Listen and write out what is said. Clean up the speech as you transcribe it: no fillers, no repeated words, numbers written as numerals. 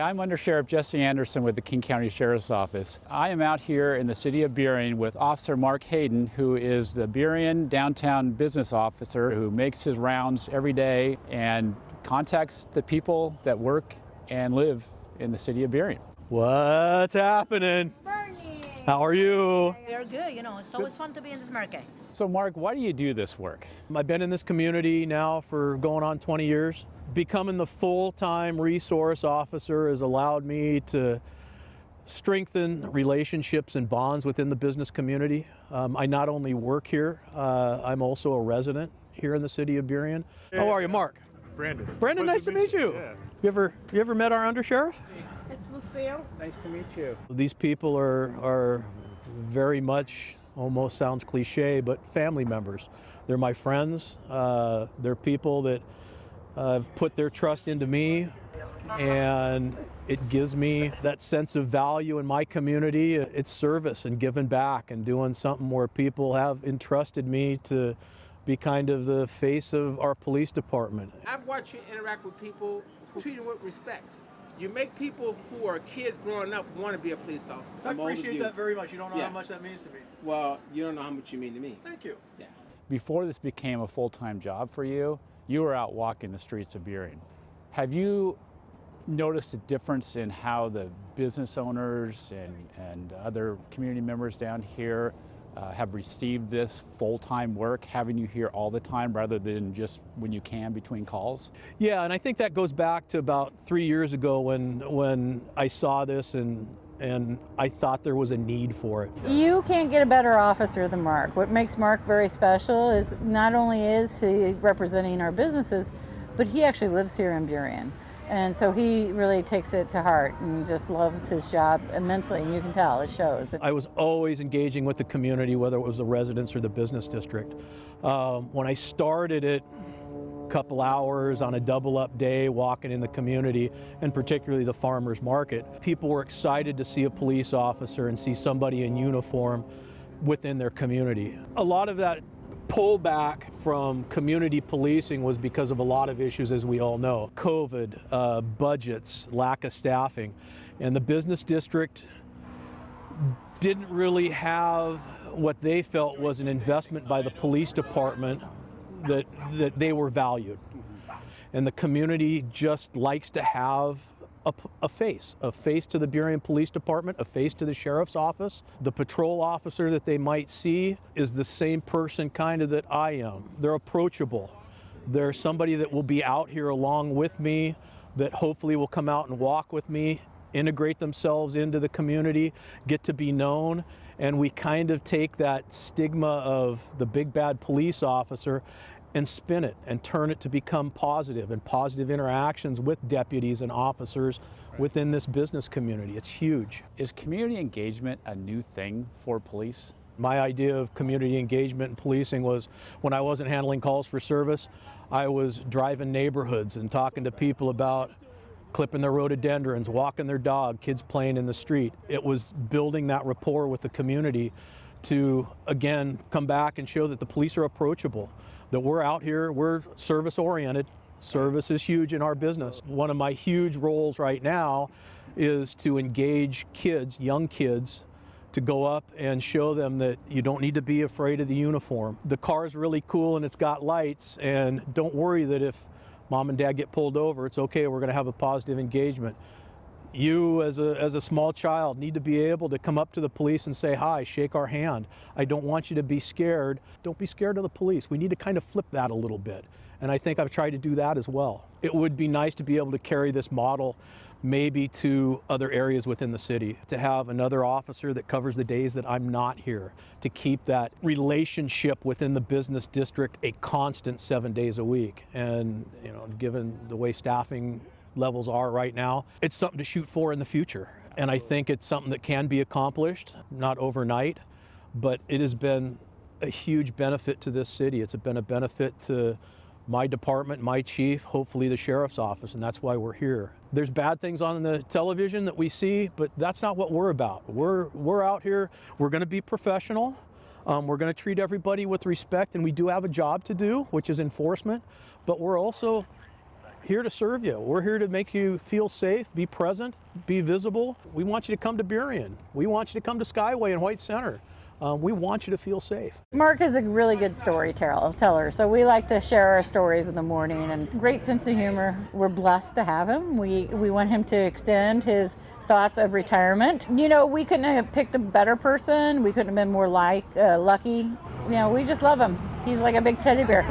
I'm Under Sheriff Jesse Anderson with the King County Sheriff's Office. I am out here in the city of Burien with Officer Mark Hayden, who is the Burien Downtown Business Officer who makes his rounds every day and contacts the people that work and live in the city of Burien. What's happening? Morning. How are you? They're good, it's always fun to be in this market. So Mark, why do you do this work? I've been in this community now for going on 20 years. Becoming the full-time resource officer has allowed me to strengthen relationships and bonds within the business community. I not only work here, I'm also a resident here in the city of Burien. How are you, Mark? Brandon. Brandon, nice to meet you. Yeah. You ever met our undersheriff? It's Lucille. Nice to meet you. These people are very much, almost sounds cliche, but family members. They're my friends. They're people that have put their trust into me, and it gives me that sense of value in my community. It's service and giving back and doing something where people have entrusted me to be kind of the face of our police department. I've watched you interact with people who treat you with respect. You make people who are kids growing up want to be a police officer. I appreciate that very much. You don't know how much that means to me. Well, you don't know how much you mean to me. Thank you. Yeah. Before this became a full-time job for you, you were out walking the streets of Burien. Have you noticed a difference in how the business owners and other community members down here have received this full-time work, having you here all the time rather than just when you can between calls? Yeah, and I think that goes back to about 3 years ago when I saw this and I thought there was a need for it. You can't get a better officer than Mark. What makes Mark very special is not only is he representing our businesses, but he actually lives here in Burien. And so he really takes it to heart and just loves his job immensely, and you can tell, it shows. I was always engaging with the community, whether it was the residents or the business district. When I started it, a couple hours on a double-up day walking in the community, and particularly the farmers market, people were excited to see a police officer and see somebody in uniform within their community. A lot of that pullback from community policing was because of a lot of issues, as we all know. COVID, budgets, lack of staffing. And the business district didn't really have what they felt was an investment by the police department that they were valued. And the community just likes to have a face to the Burien Police Department, a face to the Sheriff's Office. The patrol officer that they might see is the same person kind of that I am. They're approachable. They're somebody that will be out here along with me, that hopefully will come out and walk with me, integrate themselves into the community, get to be known, and we kind of take that stigma of the big bad police officer and spin it and turn it to become positive and positive interactions with deputies and officers within this business community. It's huge. Is community engagement a new thing for police? My idea of community engagement in policing was when I wasn't handling calls for service, I was driving neighborhoods and talking to people about clipping their rhododendrons, walking their dog, kids playing in the street. It was building that rapport with the community to, again, come back and show that the police are approachable, that we're out here, we're service-oriented. Service is huge in our business. One of my huge roles right now is to engage kids, young kids, to go up and show them that you don't need to be afraid of the uniform. The car's really cool and it's got lights, and don't worry that if mom and dad get pulled over, it's okay, we're gonna have a positive engagement. You, as a small child, need to be able to come up to the police and say hi, shake our hand. I don't want you to be scared. Don't be scared of the police. We need to kind of flip that a little bit. And I think I've tried to do that as well. It would be nice to be able to carry this model maybe to other areas within the city, to have another officer that covers the days that I'm not here, to keep that relationship within the business district a constant 7 days a week. And, given the way staffing levels are right now, it's something to shoot for in the future. And I think it's something that can be accomplished, not overnight, but it has been a huge benefit to this city. It's been a benefit to my department, my chief, hopefully the sheriff's office, and that's why we're here. There's bad things on the television that we see, but that's not what we're about. We're out here, we're gonna be professional, we're gonna treat everybody with respect, and we do have a job to do, which is enforcement, but we're also here to serve you. We're here to make you feel safe, be present, be visible. We want you to come to Burien. We want you to come to Skyway and White Center. We want you to feel safe. Mark is a really good storyteller, so we like to share our stories in the morning, and great sense of humor. We're blessed to have him. We want him to extend his thoughts of retirement. You know, we couldn't have picked a better person. We couldn't have been more lucky. You know, we just love him. He's like a big teddy bear.